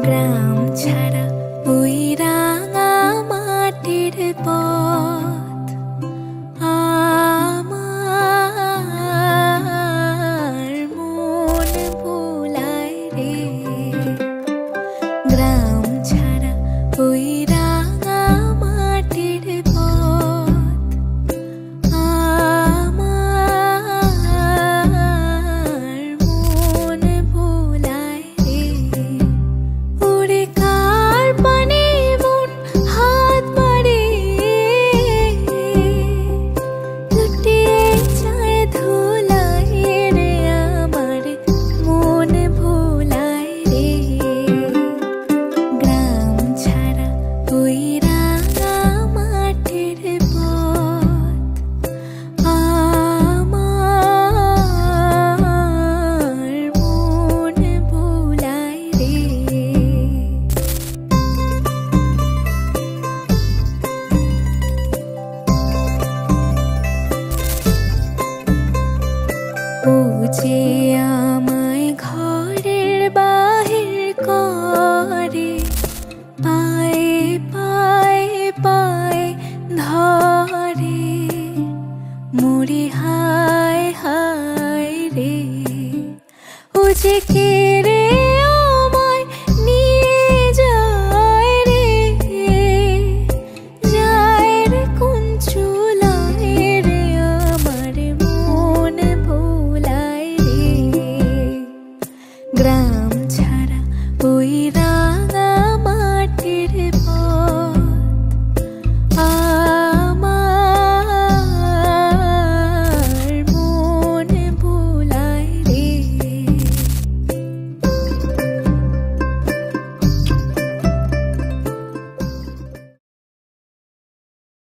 গ্রাম ছাড়া ওই রাঙা মাটির পথ আমার মন ভুলায় রে। গ্রাম ছাড়া ওই রাঙা মাটির পথ আমার মন ভুলায় রে। ওরে কার পানে মন হাত বাড়িয়ে লুটিয়ে যায় ধুলায় রে, আমার মন ভুলায় রে। গ্রাম ছাড়া ওই রাঙা মাটির পথ আমার মন ভুলায় রে। ও যে আমায় ঘরের বাহির করে, পায়ে পায়ে পায়ে ধরে, মরি হায় হায় রে। ও যে কে রে